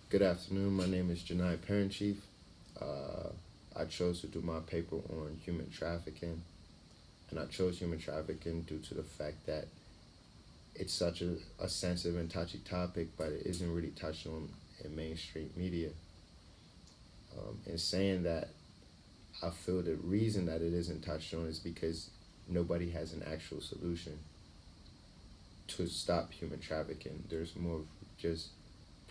Good afternoon. My name is Jah-Nhai, Parent Chief. Uh, I chose to do my paper on human trafficking, and I chose human trafficking due to the fact that it's such a sensitive and touchy topic, but it isn't really touched on in mainstream media. In saying that, I feel the reason that it isn't touched on is because nobody has an actual solution to stop human trafficking. There's more of just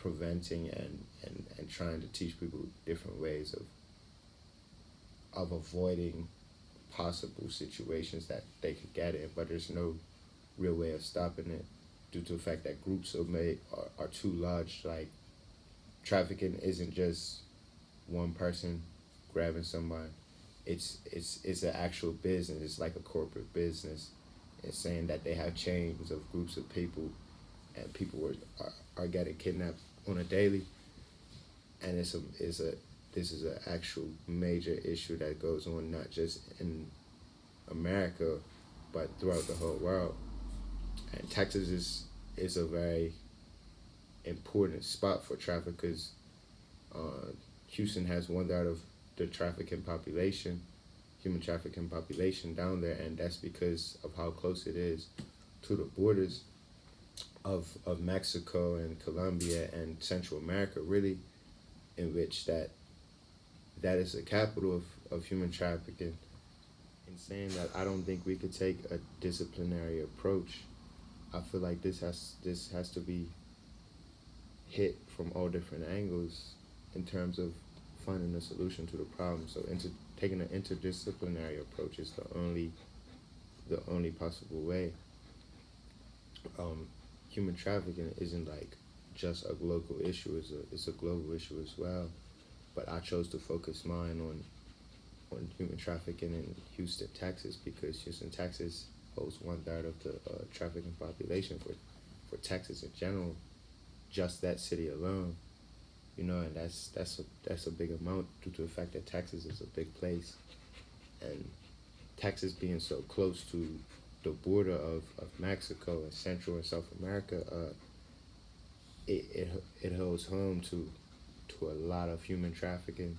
preventing and trying to teach people different ways of avoiding possible situations that they could get in, but there's no real way of stopping it due to the fact that groups are too large. Like, trafficking isn't just one person grabbing somebody. It's an actual business. It's like a corporate business. It's saying that they have chains of groups of people, and people are getting kidnapped on a daily, and it's a this is an actual major issue that goes on not just in America, but throughout the whole world. And Texas is a very important spot for traffickers. Uh, Houston has one third of the trafficking population, human trafficking population down there, and that's because of how close it is to the borders of Mexico and Colombia and Central America, really, in which that is the capital of human trafficking. In saying that, I don't think we could take a disciplinary approach. I feel like this has to be hit from all different angles in terms of finding a solution to the problem. So taking an interdisciplinary approach is the only possible way. Um, Human trafficking isn't like just a local issue; it's a global issue as well. But I chose to focus mine on human trafficking in Houston, Texas, because Houston, Texas holds one third of the trafficking population for Texas in general. Just that city alone, and that's a big amount due to the fact that Texas is a big place, and Texas being so close to the border of Mexico and Central and South America, it holds home to a lot of human trafficking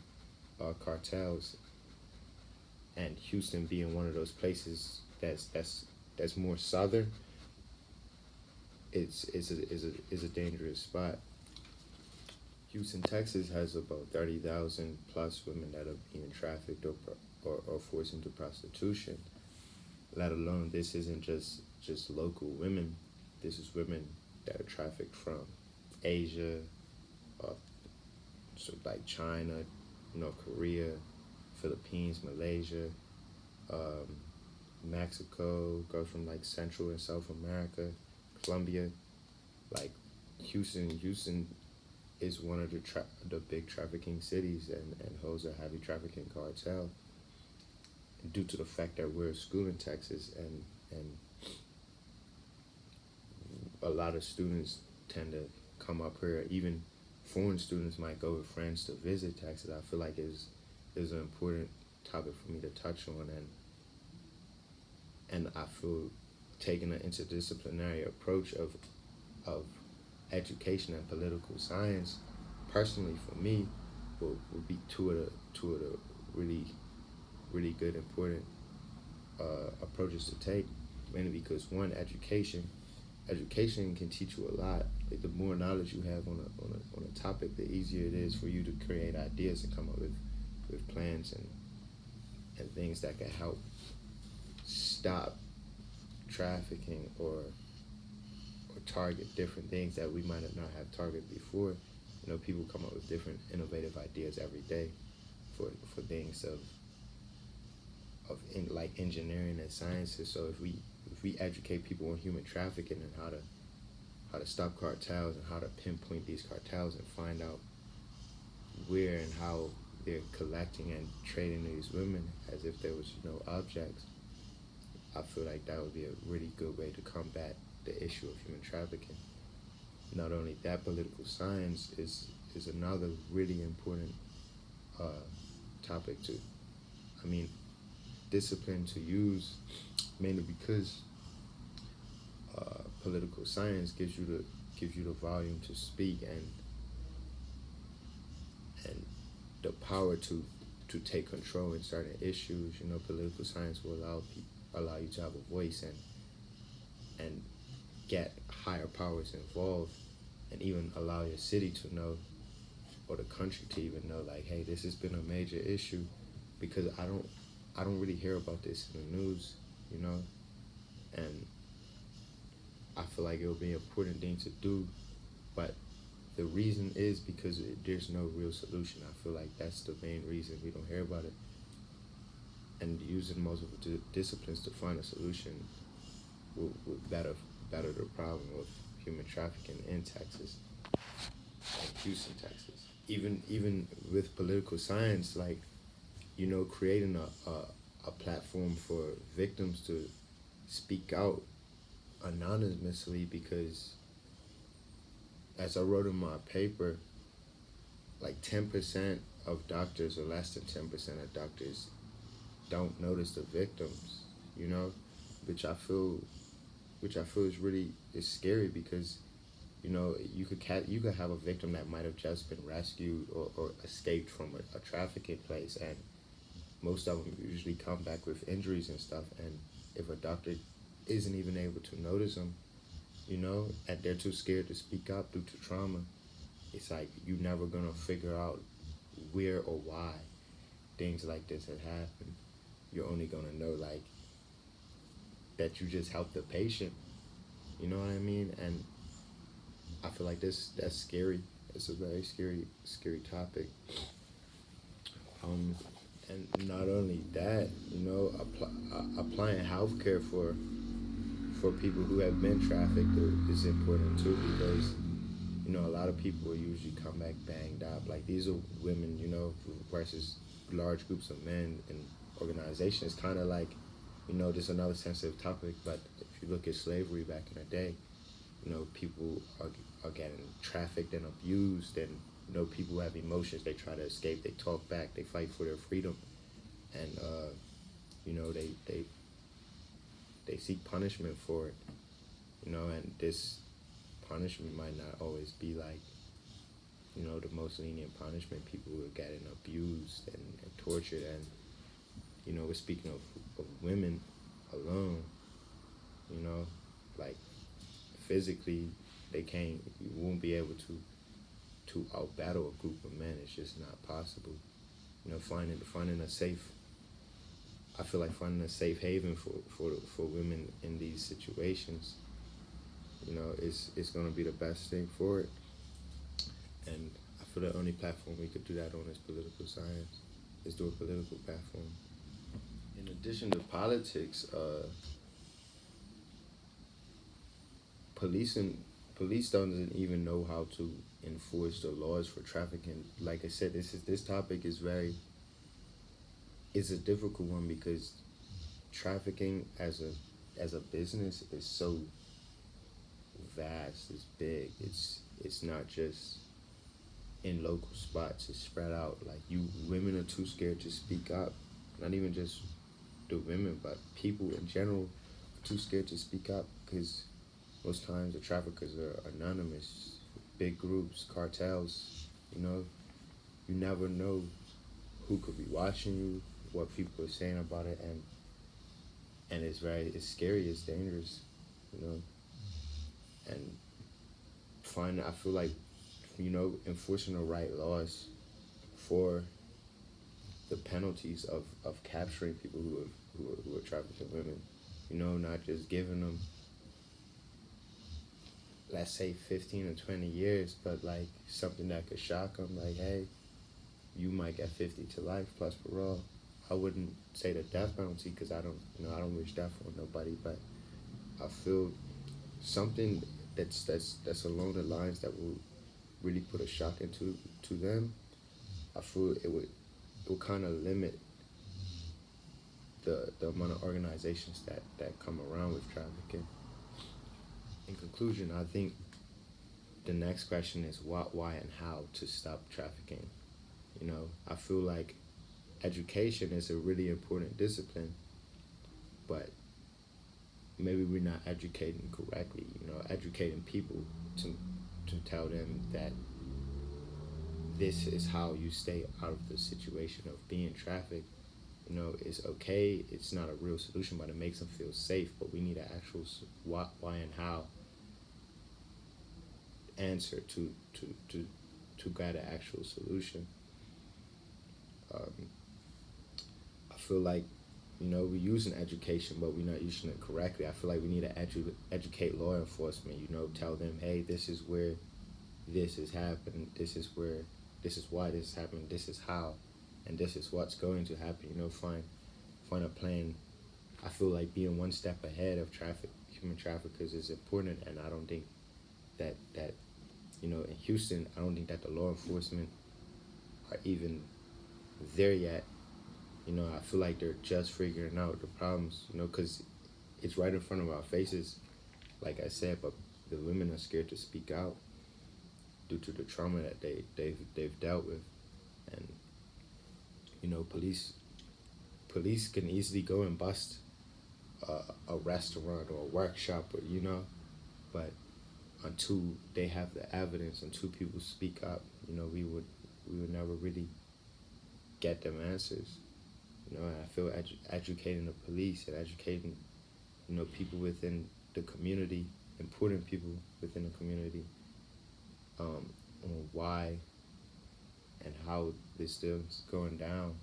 cartels, and Houston being one of those places that's more southern, is a dangerous spot. Houston, Texas has about 30,000 plus women that are being trafficked or forced into prostitution. Let alone, this isn't just local women. This is women that are trafficked from Asia, uh, so like China, North Korea, Philippines, Malaysia, um, Mexico, goes from like Central and South America, Colombia. Like, Houston is one of the big trafficking cities, and holds a heavy trafficking cartel due to the fact that we're a school in Texas, and a lot of students tend to come up here. Even foreign students might go with friends to visit Texas. I feel like is an important topic for me to touch on, and I feel taking an interdisciplinary approach of education and political science, personally for me, would be two of the really really good important approaches to take. Mainly because, one, education can teach you a lot. Like, the more knowledge you have on a topic, the easier it is for you to create ideas and come up with plans and things that can help stop trafficking, or target different things that we might have not have targeted before. People come up with different innovative ideas every day for things like engineering and sciences. So if we educate people on human trafficking and how to stop cartels and how to pinpoint these cartels and find out where and how they're collecting and trading these women as if there was no objects, I feel like that would be a really good way to combat the issue of human trafficking. Not only that, political science is another really important uh, topic to, I mean, discipline to use, mainly because political science gives you the volume to speak, and the power to take control in certain issues. You know, political science will allow you to have a voice and get higher powers involved, and even allow your city to know, or the country to even know, like, hey, this has been a major issue, because I don't really hear about this in the news, you know, and I feel like it would be an important thing to do, but the reason is because there's no real solution. I feel like that's the main reason we don't hear about it. And using multiple disciplines to find a solution will better the problem of human trafficking in Texas, like Houston, Texas. Even with political science, like, you know, creating a platform for victims to speak out anonymously, because as I wrote in my paper, like 10% of doctors, or less than 10% of doctors, don't notice the victims, you know, which I feel is really is scary, because, you know, you could have a victim that might have just been rescued or escaped from a trafficking place, and most of them usually come back with injuries and stuff, and if a doctor isn't even able to notice them, you know, and they're too scared to speak up due to trauma, it's like you're never gonna figure out where or why things like this had happened. You're only gonna know, like, that you just helped the patient. You know what I mean? And I feel like that's scary. It's a very scary topic. Um, and not only that, you know, applying healthcare for people who have been trafficked is important too, because, you know, a lot of people usually come back banged up. Like, these are women, you know, versus large groups of men and organizations. Kind of like, you know, this is another sensitive topic, but if you look at slavery back in the day, you know, people are getting trafficked and abused, and, you know, people have emotions. They try to escape. They talk back. They fight for their freedom, and you know, they seek punishment for it. You know, and this punishment might not always be like, you know, the most lenient punishment. People were getting abused and tortured, and, you know, we're speaking of women alone, you know, like, physically, you won't be able to outbattle a group of men. It's just not possible. You know, finding a safe, I feel like finding a safe haven for women in these situations, you know, is going to be the best thing for it. And I feel the only platform we could do that on is political science, is do a political platform. In addition to politics, policing police doesn't even know how to enforce the laws for trafficking. Like I said, this topic is a difficult one, because trafficking as a business is so vast. It's big. It's not just in local spots. It's spread out. Like, women are too scared to speak up. Not even just the women, but people in general are too scared to speak up, because most times the traffickers are anonymous, big groups, cartels. You know, you never know who could be watching you, what people are saying about it, and it's scary, it's dangerous, you know. And I feel like, you know, enforcing the right laws for the penalties of capturing people who are trafficking women, you know, not just giving them, let's say, 15 or 20 years, but like something that could shock them, like, hey, you might get 50 to life plus parole. I wouldn't say the death penalty, because I don't wish death on nobody, but I feel something that's along the lines that will really put a shock into to them. I feel it would kind of limit the amount of organizations that come around with trafficking. In conclusion, I think the next question is what, why, and how to stop trafficking. You know, I feel like education is a really important discipline, but maybe we're not educating correctly. You know, educating people to tell them that this is how you stay out of the situation of being trafficked. You know, it's okay. It's not a real solution, but it makes them feel safe. But we need an actual why and how answer to guide an actual solution. Um, I feel like, you know, we're using education, but we're not using it correctly. I feel like we need to educate law enforcement. You know, tell them, hey, this is where this is happening. This is where, this is why this is happening. This is how, and this is what's going to happen. You know, find a plan. I feel like being one step ahead of human traffickers is important, and I don't think that you know, in Houston, I don't think that the law enforcement are even there yet. You know, I feel like they're just figuring out the problems. You know, because it's right in front of our faces, like I said, but the women are scared to speak out due to the trauma that they've dealt with. And you know, police can easily go and bust a restaurant or a workshop, or you know, but until they have the evidence, until people speak up, you know, we would never really get them answers. You know, and I feel educating the police and educating, you know, people within the community, important people within the community, on why and how this thing's going down,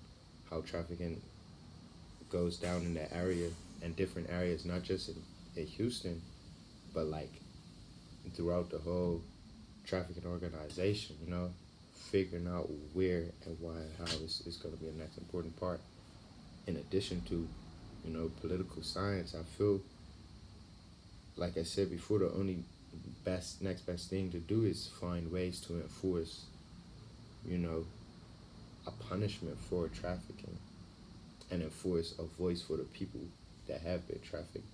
how trafficking goes down in that area and different areas, not just in Houston, but like throughout the whole trafficking organization, you know, figuring out where and why and how is going to be the next important part. In addition to, you know, political science, I feel, like I said before, the only next best thing to do is find ways to enforce, you know, a punishment for trafficking and enforce a voice for the people that have been trafficked.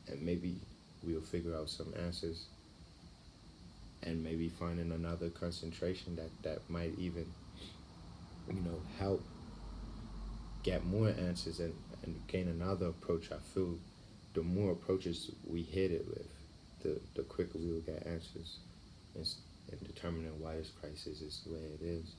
And maybe we'll figure out some answers, and maybe finding another concentration that might even, you know, help get more answers, and gain another approach. I feel the more approaches we hit it with, the quicker we will get answers, and, and determining why this crisis is the way it is.